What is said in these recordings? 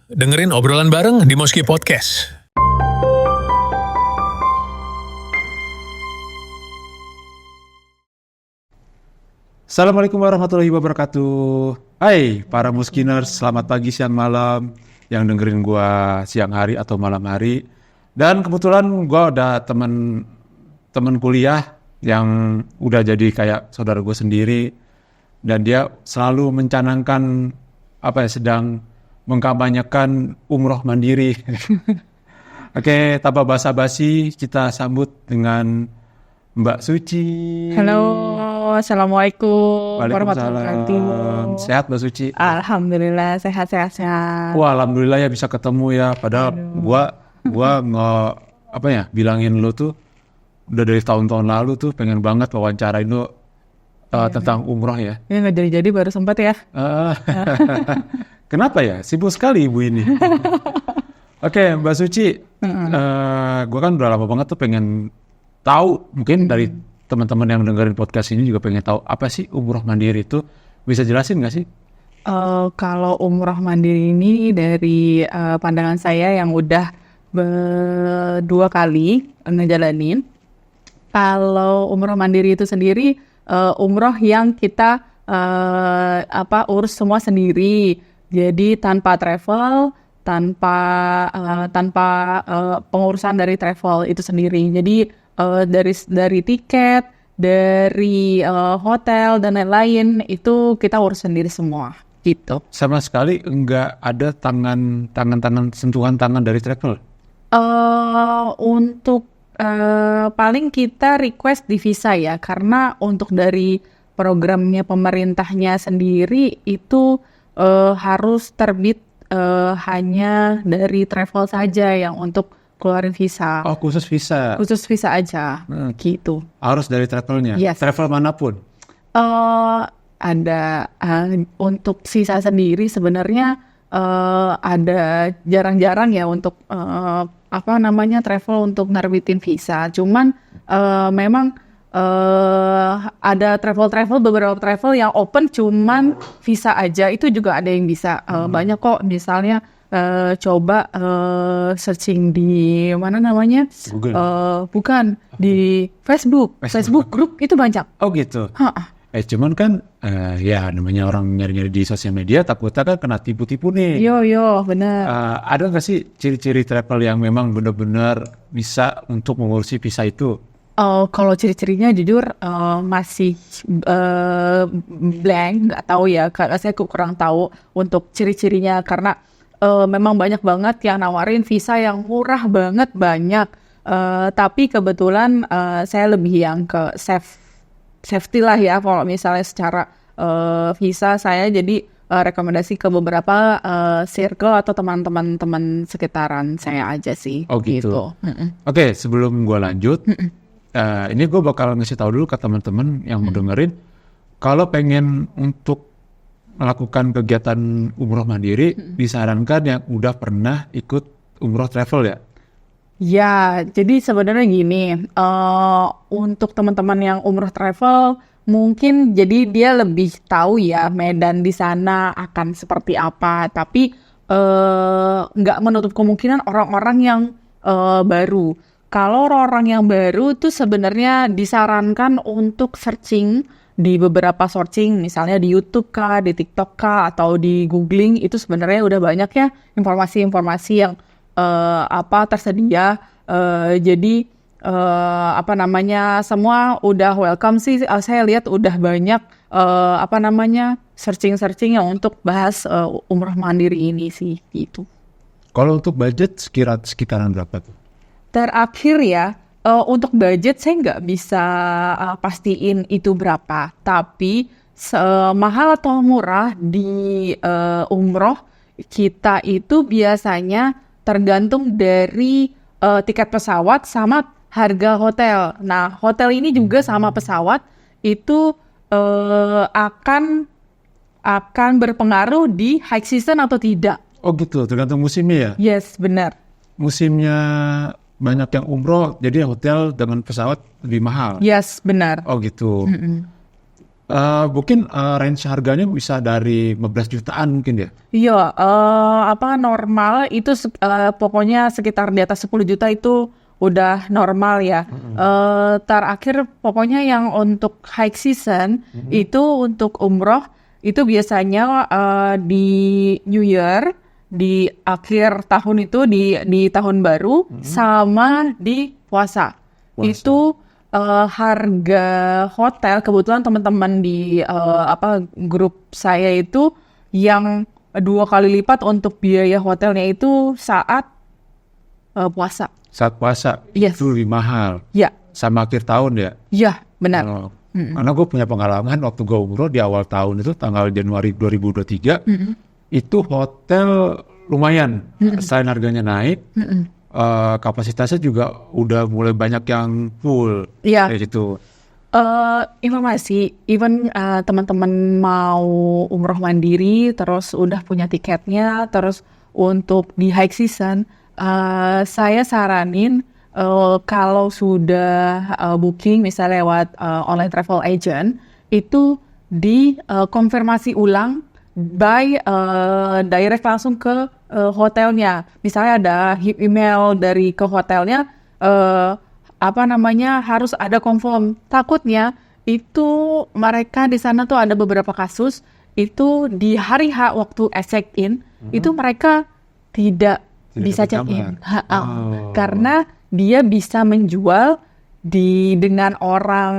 dengerin obrolan bareng di Moski Podcast. Assalamualaikum warahmatullahi wabarakatuh. Hai para Muskiners, selamat pagi, siang, malam yang dengerin gua siang hari atau malam hari. Dan kebetulan gua ada temen kuliah yang udah jadi kayak saudara gue sendiri, dan dia selalu mencanangkan sedang mengkampanyekan umroh mandiri. Oke, tanpa basa-basi kita sambut dengan Mbak Suci. Halo, assalamualaikum warahmatullahi Waalaikumsalam. wabarakatuh. Sehat Mbak Suci? Alhamdulillah sehat. Wah, alhamdulillah ya bisa ketemu ya. Padahal gua bilangin lu tuh udah dari tahun-tahun lalu tuh pengen banget wawancarain lu tentang umroh ya. Ya nggak jadi baru sempat ya. Kenapa ya? Sibuk sekali ibu ini. Oke, Mbak Suci, gua kan udah lama banget tuh pengen tahu, mungkin dari teman-teman yang dengerin podcast ini juga pengen tahu apa sih umroh mandiri itu. Bisa jelasin nggak sih? Kalau umroh mandiri ini dari pandangan saya yang udah 2 kali ngejalanin. Kalau umroh mandiri itu sendiri umroh yang kita urus semua sendiri. Jadi tanpa travel, tanpa pengurusan dari travel itu sendiri. Jadi dari tiket, dari hotel dan lain-lain itu kita urus sendiri semua gitu. Sama sekali nggak ada tangan sentuhan tangan dari travel. Untuk paling kita request di visa ya, karena untuk dari programnya pemerintahnya sendiri itu harus terbit hanya dari travel saja yang untuk keluarin visa. Oh, khusus visa. Khusus visa aja, gitu. Harus dari travelnya. Yes. Travel manapun. Ada untuk visa sendiri sebenarnya ada jarang-jarang ya untuk travel untuk nerbitin visa. Cuman memang ada beberapa travel yang open cuman visa aja, itu juga ada yang bisa. Banyak kok, misalnya coba searching di mana namanya? Google. Bukan, di Facebook grup itu banyak. Oh gitu. Cuman kan ya namanya orang nyari-nyari di sosial media, takutnya kan kena tipu-tipu nih. Yo, benar. Ada nggak sih ciri-ciri travel yang memang benar-benar bisa untuk mengurusi visa itu? Kalau ciri-cirinya jujur masih blank, nggak tahu ya. Karena saya kurang tahu untuk ciri-cirinya, karena memang banyak banget yang nawarin visa yang murah banget, banyak. Tapi kebetulan saya lebih yang ke safety lah ya. Kalau misalnya secara visa saya jadi rekomendasi ke beberapa circle atau teman-teman sekitaran saya aja sih. Oh gitu. Oke, sebelum gue lanjut, ini gue bakal ngasih tahu dulu ke teman-teman yang mau dengerin, kalau pengen untuk melakukan kegiatan umroh mandiri, disarankan yang udah pernah ikut umroh travel ya? Ya, jadi sebenarnya gini, untuk teman-teman yang umroh travel, mungkin jadi dia lebih tahu ya medan di sana akan seperti apa, tapi nggak menutup kemungkinan orang-orang yang baru. Kalau orang yang baru tuh sebenarnya disarankan untuk searching di beberapa searching, misalnya di YouTube kah, di TikTok kah, atau di googling, itu sebenarnya udah banyak ya informasi-informasi yang tersedia. Jadi semua udah welcome sih. Saya lihat udah banyak searching yang untuk bahas umroh mandiri ini sih gitu. Kalau untuk budget sekitaran berapa tuh? Terakhir ya, untuk budget saya nggak bisa pastiin itu berapa, tapi mahal atau murah di umroh kita itu biasanya tergantung dari tiket pesawat sama harga hotel. Nah, hotel ini juga sama pesawat itu akan berpengaruh di high season atau tidak. Oh gitu, tergantung musimnya ya? Yes, benar. Musimnya banyak yang umroh, jadi hotel dengan pesawat lebih mahal. Yes, benar. Oh gitu. Mungkin range harganya bisa dari 15 jutaan mungkin ya. Iya, normal itu pokoknya sekitar di atas 10 juta itu udah normal ya. Terakhir pokoknya yang untuk high season itu untuk umroh itu biasanya di New Year, di akhir tahun itu di tahun baru sama di puasa. Itu harga hotel kebetulan teman-teman di grup saya itu yang 2 kali lipat untuk biaya hotelnya itu saat puasa. Saat puasa Yes. itu lebih mahal. Ya, Sama akhir tahun ya. ya benar. Karena gue punya pengalaman waktu gue umroh di awal tahun itu tanggal Januari 2023 itu hotel lumayan. Selain harganya naik, kapasitasnya juga udah mulai banyak yang full. Iya. Kayak gitu. Informasi, even teman-teman mau umroh mandiri, terus udah punya tiketnya, terus untuk di high season, saya saranin kalau sudah booking misalnya lewat online travel agent, itu dikonfirmasi ulang by direct langsung ke hotelnya. Misalnya ada email dari ke hotelnya, harus ada confirm. Takutnya itu mereka di sana tuh ada beberapa kasus itu di hari H waktu check in itu mereka tidak bisa check in karena dia bisa menjual dengan orang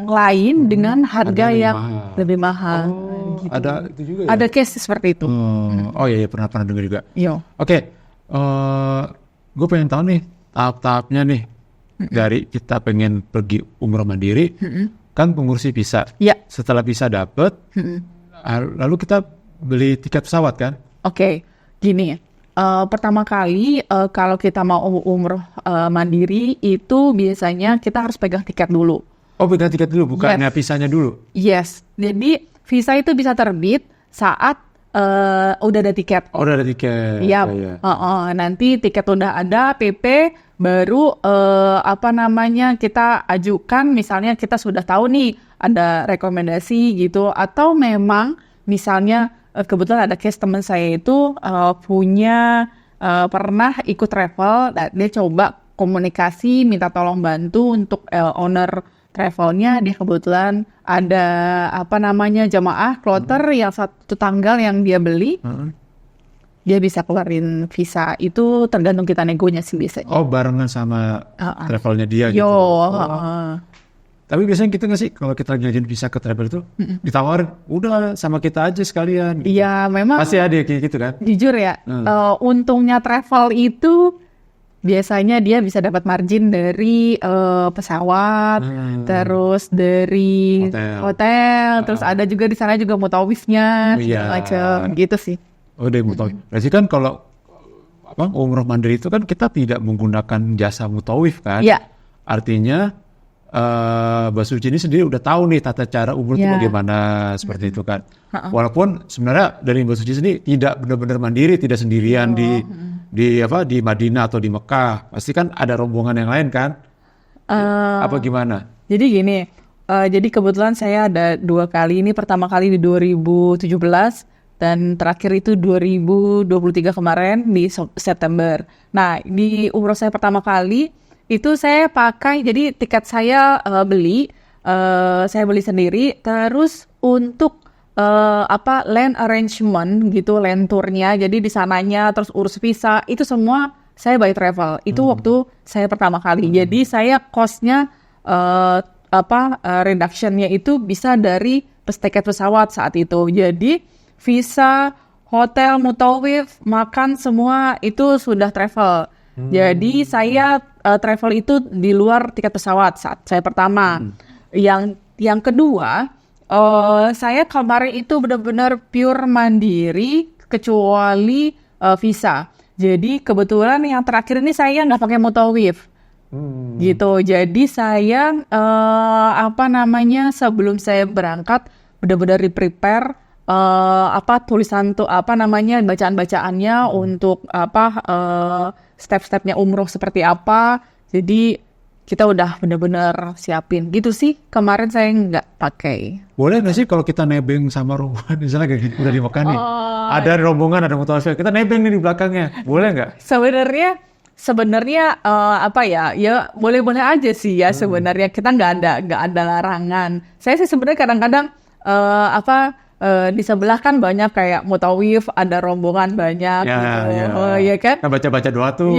lain dengan harga yang lebih mahal. Gitu. Ada itu juga ya? Ada case seperti itu. Oh iya, pernah dengar juga. Yo. Oke, gue pengen tahu nih tahap-tahapnya nih dari kita pengen pergi umroh mandiri, kan pengurusi visa. Ya. Setelah visa dapet, lalu kita beli tiket pesawat kan? Oke, gini. Pertama kali kalau kita mau umroh mandiri itu biasanya kita harus pegang tiket dulu. Oh, pegang tiket dulu, bukannya visanya dulu? Yes, jadi visa itu bisa terbit saat udah ada tiket. Oh, udah ada tiket. Iya. Nanti tiket udah ada, PP, baru kita ajukan. Misalnya kita sudah tahu nih ada rekomendasi gitu, atau memang misalnya kebetulan ada case teman saya itu pernah ikut travel, dia coba komunikasi minta tolong bantu untuk owner travelnya. Dia kebetulan ada jamaah kloter yang satu tanggal yang dia beli, dia bisa keluarin visa. Itu tergantung kita negonya sih biasanya. Oh, barengan sama travelnya dia gitu. Tapi biasanya kita nggak sih kalau kita ngajuin visa ke travel itu ditawarin, udah sama kita aja sekalian. Gitu. Iya, memang. Pasti ada kayak gitu kan? Jujur ya, untungnya travel itu biasanya dia bisa dapat margin dari pesawat, terus dari hotel, terus ada juga di sana juga mutawifnya, macam gitu sih. Oh, dari mutawif. Berarti kan kalau umroh mandiri itu kan kita tidak menggunakan jasa mutawif kan? Iya. Artinya Mbak Suci ini sendiri udah tahu nih tata cara umroh itu bagaimana seperti itu kan. Walaupun sebenarnya dari Mbak Suci sendiri tidak benar-benar mandiri, tidak sendirian di Madinah atau di Mekah. Pasti kan ada rombongan yang lain kan? Apa gimana? Jadi gini, jadi kebetulan saya ada 2 kali. Ini pertama kali di 2017 dan terakhir itu 2023 kemarin di September. Nah, di umroh saya pertama kali itu saya pakai, jadi tiket saya saya beli sendiri, terus untuk land arrangement gitu, land tournya, jadi di sananya, terus urus visa, itu semua saya by travel. Itu waktu saya pertama kali. Jadi saya cost-nya reduction-nya itu bisa dari tiket pesawat saat itu. Jadi visa, hotel, mutawif, makan semua itu sudah travel. Jadi saya travel itu di luar tiket pesawat saat saya pertama. Yang kedua, saya kemarin itu benar-benar pure mandiri kecuali visa. Jadi kebetulan yang terakhir ini saya nggak pakai mutawif. Gitu. Jadi saya sebelum saya berangkat benar-benar di-prepare tulisan tuh bacaan-bacaannya untuk step-stepnya umroh seperti apa. Jadi kita udah bener-bener siapin gitu sih. Kemarin saya nggak pakai. Boleh nggak sih kalau kita nebeng sama rombongan, misalnya kayak gitu, udah di Mekah nih, ada rombongan, ada motor kita nebeng nih di belakangnya, boleh nggak? Sebenarnya apa ya boleh-boleh aja sih ya sebenarnya, kita nggak ada larangan. Saya sih sebenarnya kadang-kadang di sebelah kan banyak kayak mutawif, ada rombongan banyak ya kan. Nah, baca-baca doa tuh.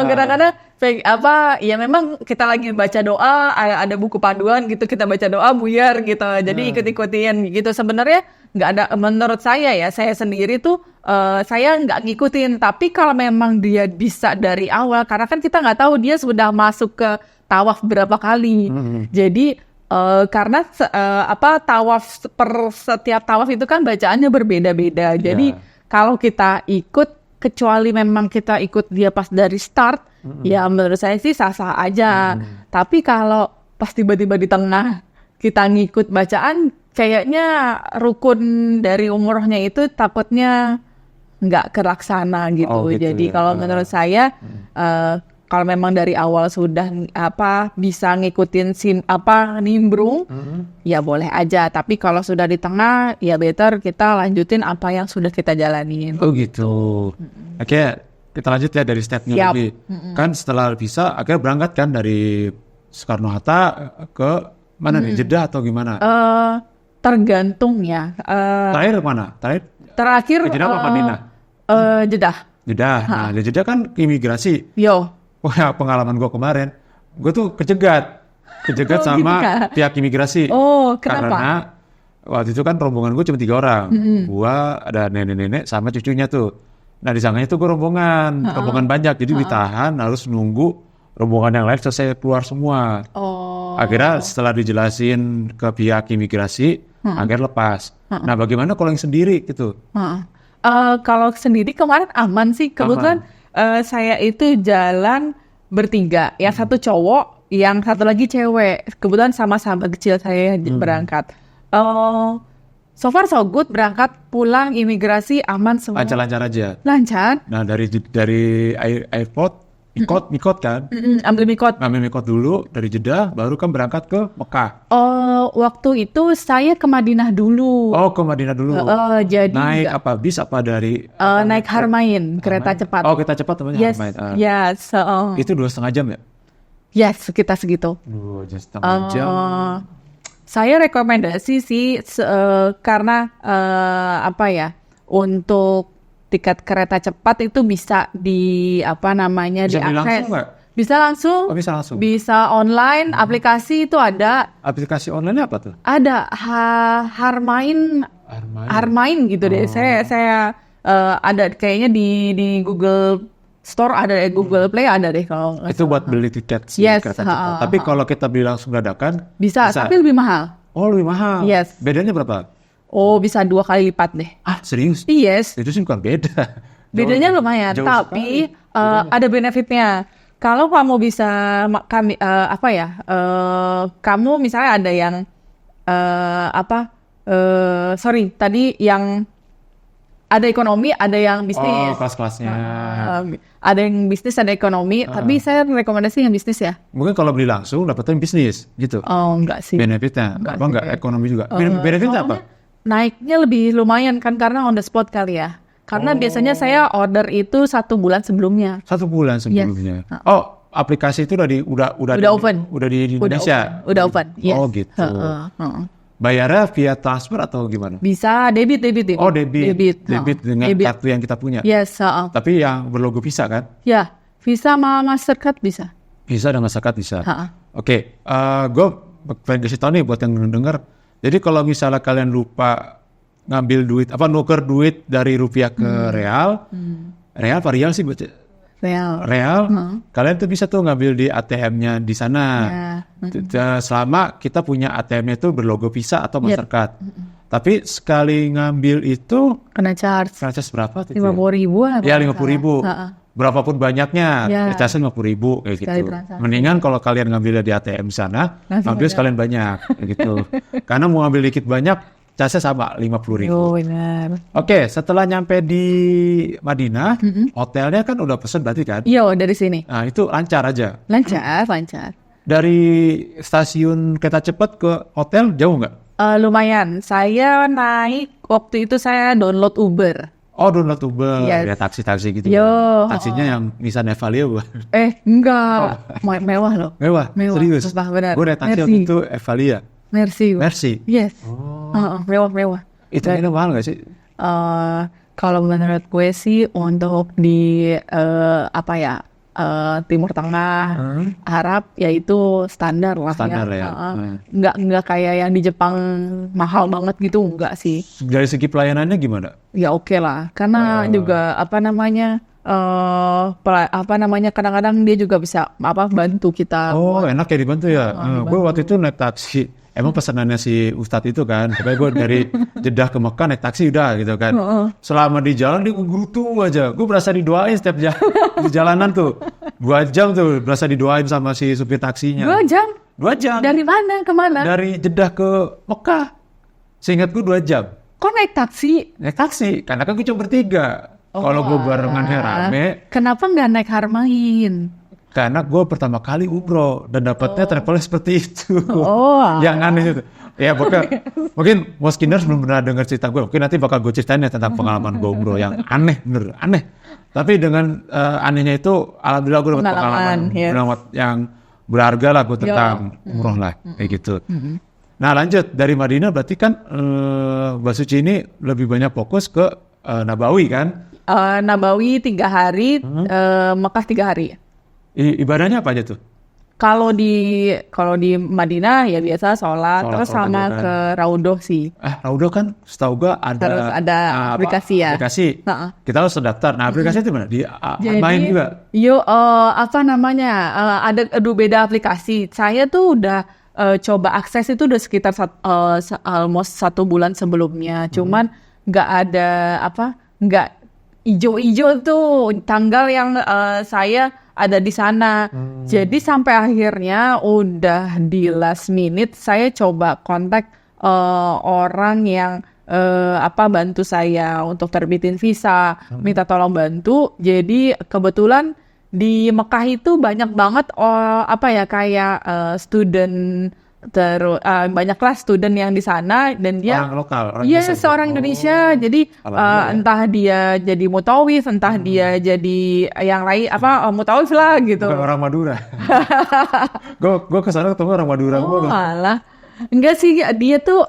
Kadang-kadang ya memang kita lagi baca doa, ada buku panduan gitu, kita baca doa buyar gitu. Jadi ikut-ikutin gitu. Sebenarnya nggak ada, menurut saya ya, saya sendiri tuh saya nggak ngikutin. Tapi kalau memang dia bisa dari awal, karena kan kita nggak tahu dia sudah masuk ke tawaf berapa kali. Jadi karena tawaf setiap tawaf itu kan bacaannya berbeda-beda. Jadi kalau kita ikut, kecuali memang kita ikut dia pas dari start, ya menurut saya sih sah-sah aja. Tapi kalau pas tiba-tiba di tengah kita ngikut bacaan, kayaknya rukun dari umrohnya itu takutnya nggak kelaksana gitu. Jadi kalau menurut saya kalau memang dari awal sudah bisa ngikutin nimbrung, ya boleh aja. Tapi kalau sudah di tengah, ya better kita lanjutin apa yang sudah kita jalanin. Oh gitu. Oke, kita lanjut ya dari stepnya lebih. Kan setelah bisa, akhirnya berangkat kan dari Soekarno-Hatta ke mana nih? Jeddah atau gimana? Tergantung ya. Terakhir mana? Terakhir Jeddah apa Madinah? Jeddah. Nah, di Jeddah kan imigrasi. Wah, pengalaman gue kemarin, gue tuh kejegat sama pihak imigrasi. Kenapa? Karena waktu itu kan rombongan gue cuma 3 orang. Gue ada nenek-nenek sama cucunya tuh. Nah di sananya tuh gue rombongan banyak, jadi ditahan, harus nunggu rombongan yang lain selesai keluar semua. Akhirnya setelah dijelasin ke pihak imigrasi, akhirnya lepas. Nah bagaimana kalau yang sendiri gitu? Kalau sendiri kemarin aman sih, kebetulan. Saya itu jalan bertiga, yang satu cowok, yang satu lagi cewek. Kebetulan sama sahabat kecil saya berangkat. So far so good, berangkat, pulang, imigrasi aman semua. Lancar-lancar aja. Lancar. Nah dari airport, mikot kan? Ambil mikot dulu dari Jeddah, baru kan berangkat ke Mekah. Waktu itu saya ke Madinah dulu. Oh, ke Madinah dulu. Jadi naik apa bis apa dari? Naik Harmain, kereta cepat. Oh, kereta cepat namanya Harmain. Yes. Itu 2,5 jam ya? Yes, sekitar segitu. 2,5 jam. Saya rekomendasi sih karena untuk tiket kereta cepat itu bisa diakses. Bisa langsung. Bisa online, aplikasi itu ada. Aplikasi online apa tuh? Ada Harmain gitu deh. Saya ada kayaknya di Google Store ada, Google Play ada deh kalau nggak itu salah. buat beli tiket Yes, kereta cepat. Tapi kalau kita beli langsung dadakan bisa, tapi lebih mahal. Oh, lebih mahal. Yes. Bedanya berapa? Bisa 2 kali lipat deh. Serius? Yes. Itu sih bukan beda. Bedanya lumayan, tapi ada benefitnya. Kalau kamu bisa, kamu misalnya ada yang tadi yang ada ekonomi, ada yang bisnis. Kelas-kelasnya. Ada yang bisnis, ada ekonomi. Tapi saya rekomendasi yang bisnis ya. Mungkin kalau beli langsung dapetnya bisnis gitu. Enggak sih. Benefitnya enggak ekonomi juga. Benefitnya apa? Naiknya lebih lumayan kan karena on the spot kali ya. Karena biasanya saya order itu 1 bulan sebelumnya. 1 bulan sebelumnya. Yes. Aplikasi itu udah open. Udah di Indonesia. Udah open. Yes. Oh gitu. Bayarnya via transfer atau gimana? Bisa debit. Oh debit dengan kartu yang kita punya. Yes. Tapi yang berlogo Visa kan? Ya, Visa sama Mastercard bisa. Visa dan Mastercard bisa. Oke, gue pengen kasih tau nih buat yang denger. Jadi kalau misalnya kalian lupa ngambil duit, nuker duit dari rupiah ke real, real apa rial sih? Real, kalian tuh bisa tuh ngambil di ATM-nya di sana. Selama kita punya ATM-nya itu berlogo Visa atau Mastercard. Tapi sekali ngambil itu kena charge berapa? 50.000 lah. Ya 50.000. Berapapun banyaknya, charge 50.000 kayak gitu. Mendingan kalau kalian ngambil di ATM sana, ngambil sekalian banyak gitu. Karena mau ngambil dikit banyak, charge sama 50.000. Oh benar. Oke, setelah nyampe di Madinah, hotelnya kan udah pesen berarti kan? Iya, dari sini. Nah itu lancar aja. Lancar. Dari stasiun kereta cepat ke hotel jauh nggak? Lumayan. Saya naik waktu itu saya download Uber. Oh, download Uber, Yes. ya taksi-taksi gitu. Yo, Taksinya yang Nissan Evalia bukan? Enggak. Mewah loh. Mewah, serius. Sumpah, benar. Gue naik taksi Mercy. waktu itu Evalia. Mercy. Mercy. Yes. Mewah. Itu kayaknya mahal nggak sih? Kalau menurut gue sih untuk di Timur Tengah, Arab ya itu standar lah. Standar ya. Nggak kayak yang di Jepang mahal banget gitu, enggak sih. Dari segi pelayanannya gimana? Ya oke lah, karena juga kadang-kadang dia juga bisa bantu kita. Oh, enak ya dibantu ya. Gue waktu itu naik taksi. Emang pesanannya si Ustadz itu kan, supaya gue dari Jeddah ke Mekah naik taksi udah gitu kan. Selama di jalan dia gerutu aja. Gue berasa didoain setiap di jalanan tuh. 2 jam tuh berasa didoain sama si supir taksinya. 2 jam? 2 jam. Dari mana ke mana? Dari Jeddah ke Mekah. Seingat gue 2 jam. Kok naik taksi? Naik taksi, karena kan gue cuma bertiga. Kalau gue barengannya rame. Kenapa nggak naik Harmain? Karena gue pertama kali umroh dan dapatnya travelnya seperti itu. Yang aneh itu. Ya mungkin Moskiners belum pernah dengar cerita gue. Mungkin nanti bakal gue ceritain ya tentang pengalaman gue umroh yang aneh, bener aneh. Tapi dengan anehnya itu, alhamdulillah gue dapat pengalaman yang berharga lah gue tentang umroh lah, kayak gitu. Nah lanjut dari Madinah berarti kan Mbak Suci ini lebih banyak fokus ke Nabawi kan? Nabawi 3 hari, Mekah 3 hari. Ibadahnya apa aja tuh? Kalau di Madinah ya biasa sholat terus sama ke Raudhoh sih. Raudhoh kan setahu gue ada. Terus ada aplikasi ya. Aplikasi. Kita harus daftar. Nah aplikasi itu mana? Main juga. Ada beda aplikasi. Saya tuh udah coba akses itu udah sekitar almost 1 bulan sebelumnya. Cuman nggak ijo-ijo tuh tanggal yang saya ada di sana. Jadi sampai akhirnya udah di last minute saya coba kontak orang yang bantu saya untuk terbitin visa, minta tolong bantu. Jadi kebetulan di Mekah itu banyak banget student banyaklah student yang di sana dan dia orang lokal. Seorang Indonesia. Jadi entah dia jadi mutawif, entah dia jadi yang lain mutawif lah gitu. Bukan orang Madura. Gue kesana ketemu orang Madura. Malah enggak sih, dia tuh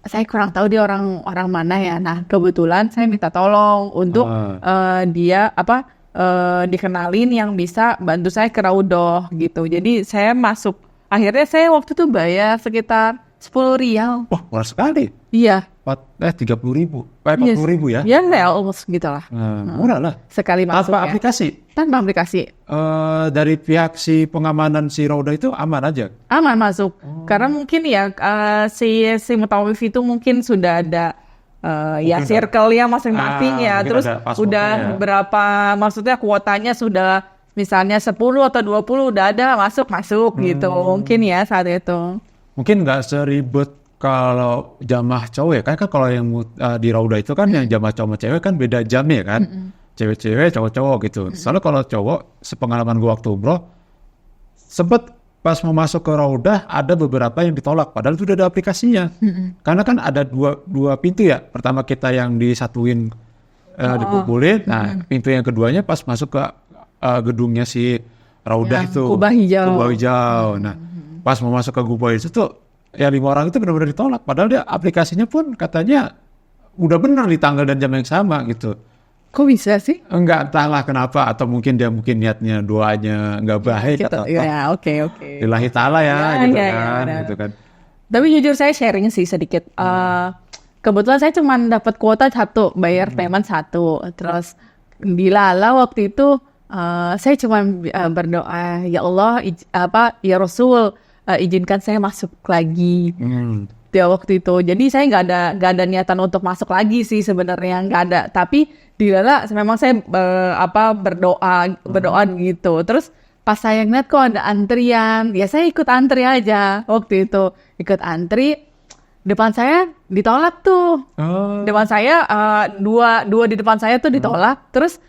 saya kurang tahu dia orang mana ya. Nah kebetulan saya minta tolong untuk dia dikenalin yang bisa bantu saya ke Raudhoh gitu. Jadi saya masuk. Akhirnya saya waktu itu bayar sekitar 10 rial. Wah, murah sekali. Iya. 30 ribu. 40 ribu ya? Ya, almost gitu lah. Murah lah. Sekali masuk Tanpa aplikasi? Tanpa aplikasi. Dari pihak si pengamanan si Raudhoh itu aman aja? Aman masuk. Karena mungkin ya si mutawif itu mungkin sudah ada circle-nya masing-masing ya. Terus udah berapa, maksudnya kuotanya sudah misalnya 10 atau 20 udah ada masuk gitu. Mungkin ya saat itu. Mungkin nggak seribet kalau jamaah cowok ya. Kan kalau yang di Raudhoh itu kan yang jamaah cowok sama cewek kan beda jamnya kan. Cewek-cewek, cowok-cowok gitu. Soalnya kalau cowok, sepengalaman gue waktu umroh, sempet pas mau masuk ke Raudhoh ada beberapa yang ditolak. Padahal itu udah ada aplikasinya. Karena kan ada dua pintu ya. Pertama kita yang disatuin dikumpulin. Nah pintu yang keduanya pas masuk ke gedungnya si Raudhoh itu Kubah hijau. Nah pas mau masuk ke Kubah itu tuh ya 5 orang itu benar-benar ditolak, padahal dia aplikasinya pun katanya udah benar di tanggal dan jam yang sama gitu. Kok bisa sih? Enggak, entahlah kenapa, atau mungkin dia niatnya doanya nggak baik gitu, atau ya oke. Lillahi ta'ala gitu kan. Tapi jujur saya sharing sih sedikit. Kebetulan saya cuma dapat kuota 1, bayar payment 1. Terus dilala waktu itu saya cuma berdoa, ya Allah, ya Rasul, izinkan saya masuk lagi. Dia waktu itu. Jadi saya nggak ada niatan untuk masuk lagi sih sebenarnya, nggak ada. Tapi dilala memang saya berdoa gitu. Terus pas saya ngeliat kok ada antrian, ya saya ikut antri aja waktu itu. Ikut antri, depan saya ditolak tuh. Depan saya dua di depan saya tuh ditolak. Terus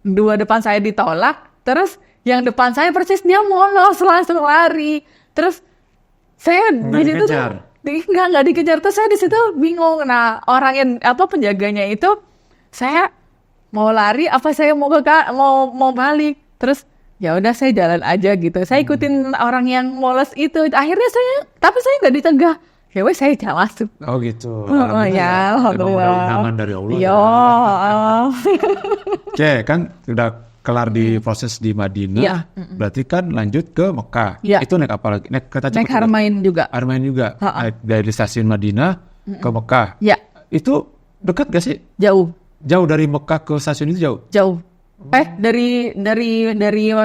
2 depan saya ditolak, Terus yang depan saya persis dia molos langsung lari. Terus saya di situ tuh nggak dikejar. Terus saya di situ bingung. Nah orang yang penjaganya itu, saya mau lari apa saya mau balik. Terus ya udah saya jalan aja gitu. Saya ikutin orang yang molos itu. Akhirnya tapi saya nggak ditegah. Ya wes saya jalan masuk. Oh gitu. Ya, alhamdulillah. Emang ada undangan dari Allah. Yo. Oke, kan udah kelar di proses di Madinah. Iya. Berarti kan lanjut ke Mekah. Iya. Itu naik apa lagi? Naik kereta cepat. Naik Haramain juga. Haramain juga. Naik dari stasiun Madinah ke Mekah. Ya, Itu dekat gak sih? jauh. Jauh dari Mekah ke stasiun itu jauh? Jauh. Dari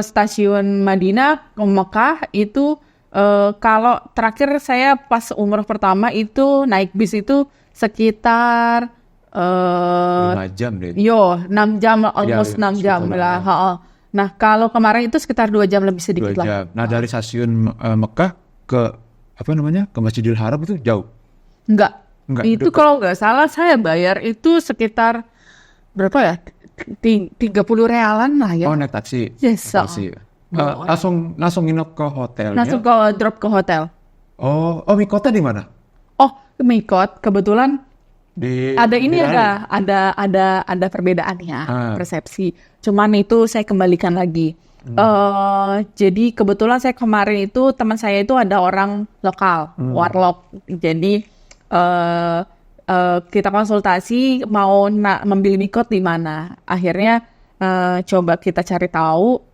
stasiun Madinah ke Mekah itu kalau terakhir saya pas umroh pertama itu naik bis itu sekitar 5 jam deh. 6 jam, almost Ya, 6 jam sekitar lah. Nah, kalau kemarin itu sekitar 2 jam lebih 2 sedikit lah. jam. Nah dari stasiun Mekah ke ke Masjidil Haram itu jauh? Enggak. Enggak, Itu dekat. kalau nggak salah saya bayar itu sekitar berapa ya? 30 realan lah ya. Oh naik taksi? Yes, Taksi. Langsung nginep ke hotelnya? Langsung drop ke hotel. Oh mikotnya di mana? Oh, ke Mikot kebetulan ada ini di ada perbedaannya persepsi. Cuman itu saya kembalikan lagi. Jadi kebetulan saya kemarin itu teman saya itu ada orang lokal, warlock. Jadi kita konsultasi mau membeli mikot di mana. Akhirnya coba kita cari tahu,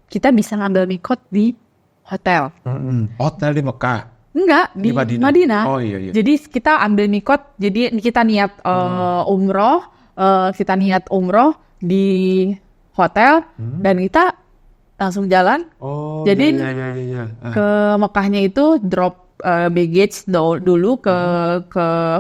kita bisa ngambil mikot di hotel. Hotel di Mekah? Enggak, di Madinah. Oh iya. Jadi kita ambil mikot, jadi kita niat umroh, di hotel dan kita langsung jalan. Oh, jadi iya. ke Mekahnya itu drop baggage dulu ke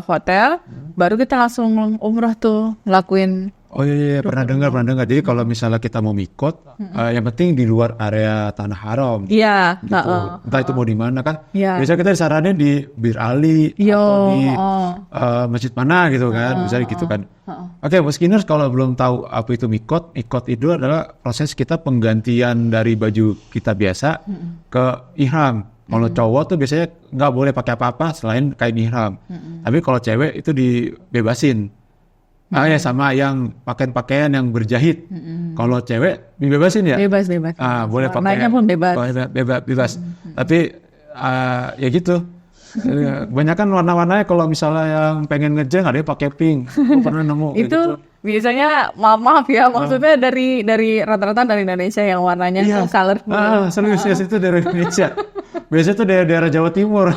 hotel, baru kita langsung umroh tuh lakuin. Oh iya, pernah dengar. Jadi kalau misalnya kita mau mikot, yang penting di luar area tanah haram. Iya. Gitu. Entah itu mau di mana kan. Iya. Biasanya kita disaranin di Bir Ali atau di masjid mana gitu kan. Misalnya gitu kan. Oke, Muskiners kalau belum tahu apa itu mikot itu adalah proses kita penggantian dari baju kita biasa ke ihram. Kalau cowok tuh biasanya nggak boleh pakai apa-apa selain kain ihram. Tapi kalau cewek itu dibebasin. Ya sama yang pakaian yang berjahit. Kalau cewek dibebasin ya? Bebas. Boleh pakai. Warnanya pun bebas. Bebas. Tapi ya gitu. Kebanyakan warna-warnanya kalau misalnya yang pengen ngejeng ada yang pakai pink. Gue pernah nemu. Itu gitu. biasanya maaf ya, maksudnya dari rata-rata dari Indonesia yang warnanya colorful. Serius itu dari Indonesia. Biasanya tuh daerah Jawa Timur.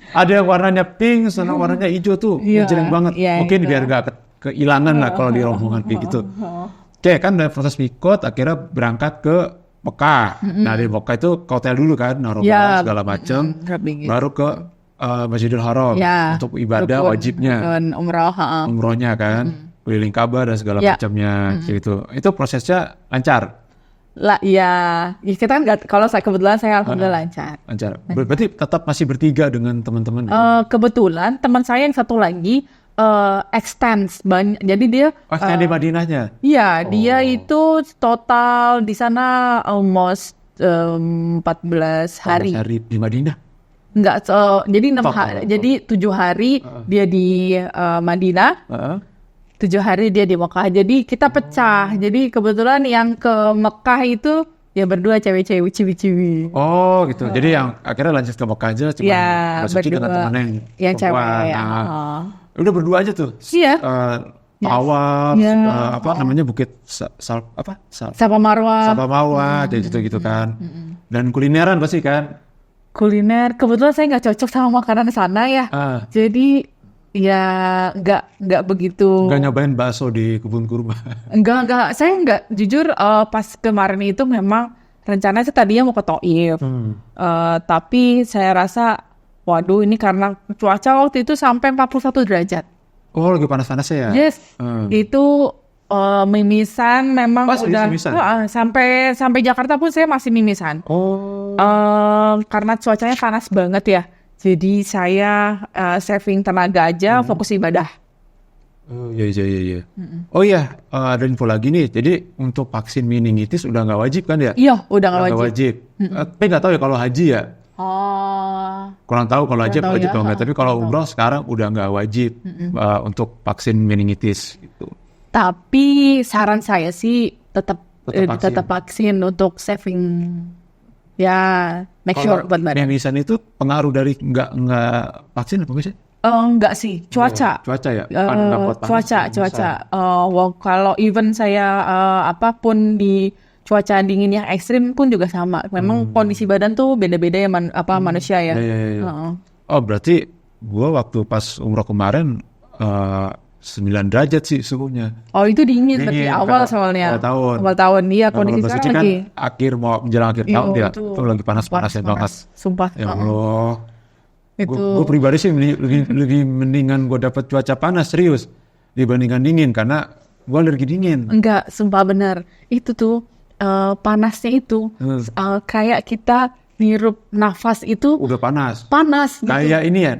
Ada yang warnanya pink, sana warnanya hijau tuh, jelek banget. Mungkin biar gak kehilangan lah kalau di rombongan kayak gitu. Oke, kan dari proses mikot akhirnya berangkat ke Mekah. Nah di Mekah itu ke hotel dulu kan, naruh segala macam, baru ke Masjidil Haram untuk ibadah wajibnya, umrohnya kan, keliling Ka'bah dan segala macamnya gitu. Itu prosesnya lancar. Kita kan kalau kebetulan saya alhamdulillah lancar. Berarti tetap masih bertiga dengan teman-teman. Kebetulan teman saya yang satu lagi extends banyak. Jadi dia di Madinahnya. Iya, dia itu total di sana almost 14 hari. 14 hari di Madinah. Enggak, jadi 7 hari dia di Madinah. 7 hari dia di Mekah. Jadi kita pecah. Jadi kebetulan yang ke Mekah itu ya berdua cewek-cewek, ciwi-ciwi. Oh gitu. Jadi yang akhirnya lanjut ke Mekah aja cuma Basuki dengan teman yang cewek. Udah berdua aja tuh. Iya. Tawaf, namanya Bukit Safa Marwah. Jadi gitu kan. Dan kulineran pasti kan. Kuliner. Kebetulan saya nggak cocok sama makanan sana ya. Jadi ya nggak begitu. Nggak nyobain bakso di kebun kurma. Enggak. Saya nggak, jujur pas kemarin itu memang rencananya sih tadinya mau ke Taif. Tapi saya rasa, waduh ini karena cuaca waktu itu sampai 41 derajat. Oh lagi panas-panasnya ya? Yes, itu mimisan memang udah mimisan? Sampai Jakarta pun saya masih mimisan. Karena cuacanya panas banget ya. Jadi saya saving tenaga aja, fokus ibadah. Oh iya. Oh iya, ada info lagi nih. Jadi untuk vaksin meningitis udah nggak wajib kan ya? Iya, udah nggak Nggak wajib. Tapi nggak tahu ya kalau haji ya. Oh, Kurang tahu kalau haji Kurang tahu wajib ya. atau nggak. Tapi kalau umroh sekarang udah nggak wajib untuk vaksin meningitis gitu. tapi saran saya sih tetap Tetap vaksin. tetap vaksin untuk saving. Ya, make sure buat badan. Mimisan itu pengaruh dari nggak vaksin apa sih? Enggak sih, cuaca. Cuaca ya? Nggak kuat panas, Cuaca. Kalau even saya apapun di cuaca dingin yang ekstrim pun juga sama. Memang kondisi badan tuh beda-beda ya manusia ya. Iya. Heeh. Oh berarti gua waktu pas umroh kemarin 9 derajat sih suhunya. Oh itu dingin berarti Dingin, awal karena soalnya. awal tahun. Awal tahun iya Nah, kondisi kalau Mbak Suci sekarang kan lagi. menjelang akhir tahun ya, itu tuh lagi panas-panasnya banget. panas. Sumpah. Ya Heeh. Allah. Itu Gue pribadi sih lebih mendingan gue dapet cuaca panas serius dibandingkan dingin karena gue alergi dingin. enggak, sumpah benar. Itu tuh panasnya itu kayak kita nirup nafas itu Udah panas. panas gitu. Kayak ini ya,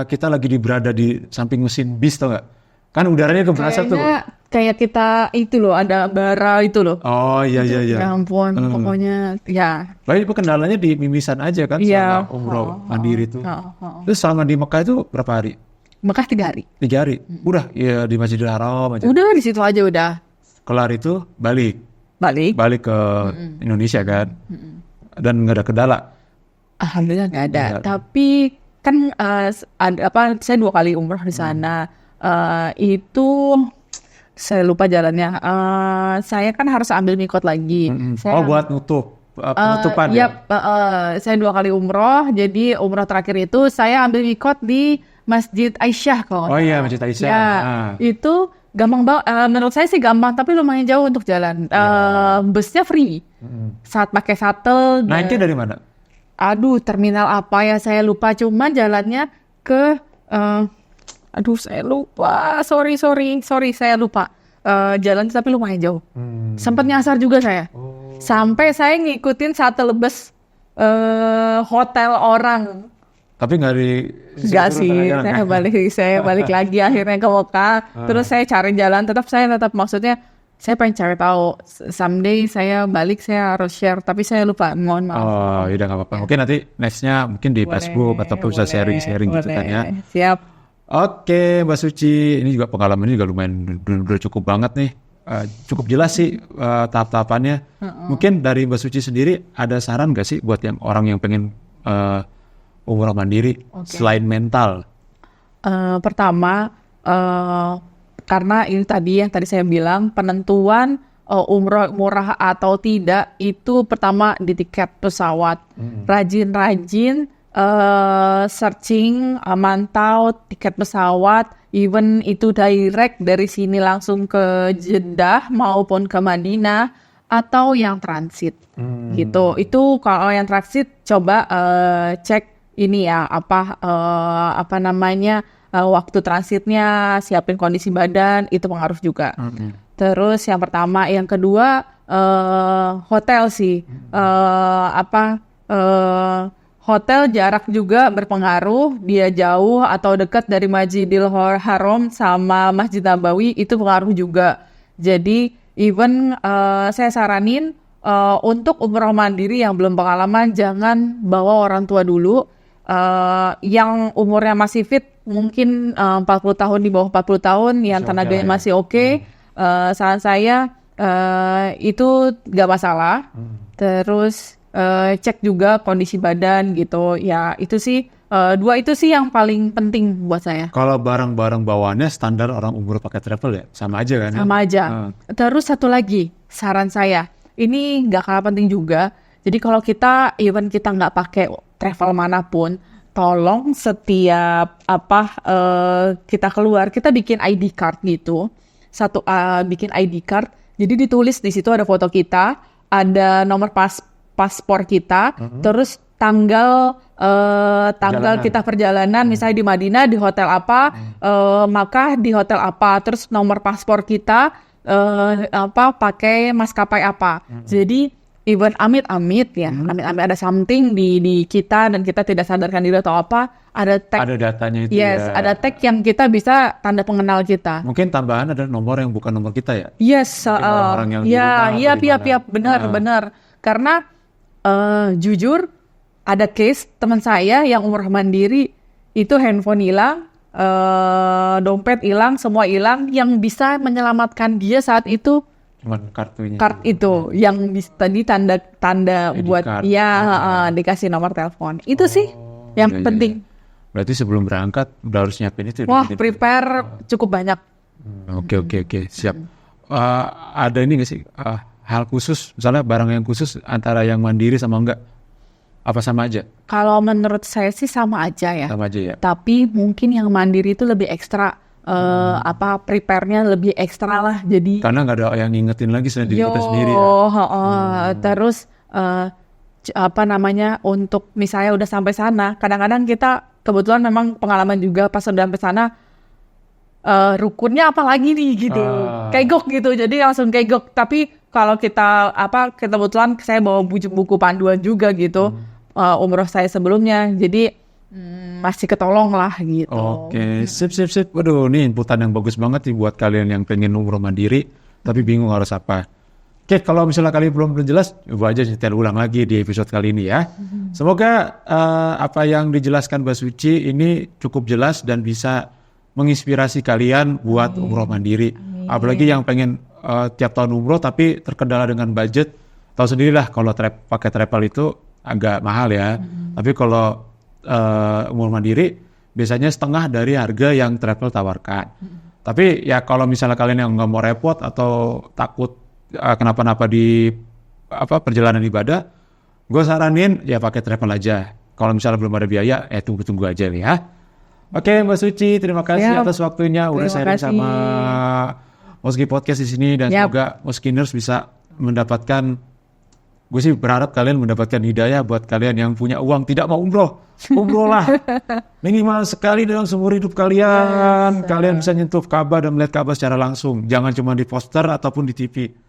kita lagi berada di samping mesin bis tau gak? Kan udaranya keberasa tuh. Kayaknya kayak kita itu loh, ada bara itu loh. Oh iya. Ya ampun, pokoknya ya. Baik, itu kendalanya di mimisan aja kan Iya. sama umroh mandiri tuh. Heeh. Terus selama di Mekah itu berapa hari? Mekah 3 hari. 3 hari. Udah ya di Masjidil Haram aja. Udah di situ aja udah. Kelar itu balik Balik. ke Indonesia kan. Dan nggak ada kendala. Alhamdulillah nggak ada. Nggak ada. Tapi kan saya 2 kali umroh di sana. Itu saya lupa jalannya. Saya kan harus ambil mikot lagi. Saya, buat penutupan ya. Saya 2 kali umroh. Jadi umroh terakhir itu saya ambil mikot di Masjid Aisyah kok. Oh iya, Masjid Aisyah. Ya, Ah. itu gampang banget. Menurut saya sih gampang, tapi lumayan jauh untuk jalan. Busnya free. Saat pakai shuttle. Naiknya dari mana? Aduh, terminal apa ya? Saya lupa. Cuma jalannya ke... aduh, saya lupa. Sorry, saya lupa. Jalan tapi lumayan jauh. Sempat nyasar juga saya. Sampai saya ngikutin shuttle bus hotel orang. Tapi nggak Enggak sih, saya balik lagi akhirnya ke Mekah. Terus saya cari jalan, maksudnya saya pengen cari tahu. Someday saya balik, saya harus share, tapi saya lupa, mohon maaf. Oh, yaudah nggak apa-apa. Mungkin nanti nextnya mungkin di Facebook atau bisa sharing gitu kan ya. Siap. Oke, Mbak Suci, ini juga pengalamannya juga lumayan udah cukup banget nih. Cukup jelas sih tahap-tahapannya. Mungkin dari Mbak Suci sendiri ada saran nggak sih buat yang orang yang pengen umroh mandiri selain mental? Pertama, karena ini yang tadi saya bilang, penentuan umroh murah atau tidak itu pertama di tiket pesawat. Rajin-rajin searching, mantau tiket pesawat, even itu direct dari sini langsung ke Jeddah maupun ke Madinah atau yang transit gitu. Itu kalau yang transit coba cek ini ya apa namanya waktu transitnya, siapin kondisi badan, itu pengaruh juga. Terus yang pertama, yang kedua hotel sih. Hotel jarak juga berpengaruh, dia jauh atau dekat dari Masjidil Haram sama Masjid Nabawi itu pengaruh juga. Jadi even saya saranin untuk umroh mandiri yang belum pengalaman jangan bawa orang tua dulu. Yang umurnya masih fit mungkin 40 tahun, di bawah 40 tahun yang tenaganya masih oke. Saran saya itu gak masalah. Terus cek juga kondisi badan gitu ya. Itu sih 2 itu sih yang paling penting buat saya. Kalau barang-barang bawaannya standar orang umroh pakai travel ya sama aja kan? Sama aja. Terus satu lagi saran saya, ini gak kalah penting juga. Jadi kalau kita even kita nggak pakai travel manapun, tolong setiap kita keluar, kita bikin ID card gitu. Bikin ID card. Jadi ditulis di situ ada foto kita, ada nomor paspor kita, terus tanggal kita perjalanan, misalnya di Madinah di hotel apa, maka di hotel apa, terus nomor paspor kita pakai maskapai apa. Jadi even amit-amit ada something di kita dan kita tidak sadarkan diri atau apa, ada tag. Ada datanya itu Yes, ya. ada tag yang kita bisa tanda pengenal kita. Mungkin tambahan ada nomor yang bukan nomor kita ya. Yes, Mungkin orang-orang yang di rumah iya, atau di mana. benar. Karena jujur ada case teman saya yang umroh mandiri itu handphone hilang, dompet hilang, semua hilang. Yang bisa menyelamatkan dia saat itu Cuman kartunya. card itu yang tadi tanda ID buat card. dikasih nomor telepon. Itu sih yang Iya, iya, penting. Berarti sebelum berangkat udah harus nyiapin itu. Wah, prepare cukup banyak. Oke, siap. Ada ini nggak sih hal khusus, misalnya barang yang khusus antara yang mandiri sama enggak? Apa sama aja? Kalau menurut saya sih sama aja ya. Sama aja ya. Tapi mungkin yang mandiri itu lebih ekstra, prepare-nya lebih ekstra lah. Jadi Karena nggak ada yang ngingetin lagi selain diri kita sendiri ya. terus untuk misalnya udah sampai sana, kadang-kadang kita kebetulan memang pengalaman juga pas udah sampai sana, rukunnya apa lagi nih gitu, kegok gitu, jadi langsung kegok. Tapi kalau kita kebetulan saya bawa buku panduan juga gitu, umroh saya sebelumnya, jadi masih ketolong lah gitu. Oke, sip. Waduh, ini inputan yang bagus banget nih buat kalian yang pengen umroh mandiri tapi bingung harus apa. Oke, kalau misalnya kalian belum jelas, coba aja nyetel ulang lagi di episode kali ini ya. Semoga apa yang dijelaskan Mbak Suci ini cukup jelas dan bisa menginspirasi kalian buat umroh mandiri. Apalagi yang pengen tiap tahun umroh tapi terkendala dengan budget. Tahu sendirilah kalau pakai travel itu agak mahal ya. Tapi kalau umroh mandiri biasanya setengah dari harga yang travel tawarkan. Tapi ya kalau misalnya kalian yang nggak mau repot atau takut kenapa-napa di perjalanan ibadah, gue saranin ya pakai travel aja. Kalau misalnya belum ada biaya, tunggu aja nih ya. Oke, Mbak Suci, terima kasih atas waktunya udah sharing sama Moski Podcast di sini dan semoga Moskiners bisa mendapatkan, gue sih berharap kalian mendapatkan hidayah buat kalian yang punya uang tidak mau umroh lah minimal sekali dalam seumur hidup kalian. Kalian bisa nyentuh Ka'bah dan melihat Ka'bah secara langsung, jangan cuma di poster ataupun di TV.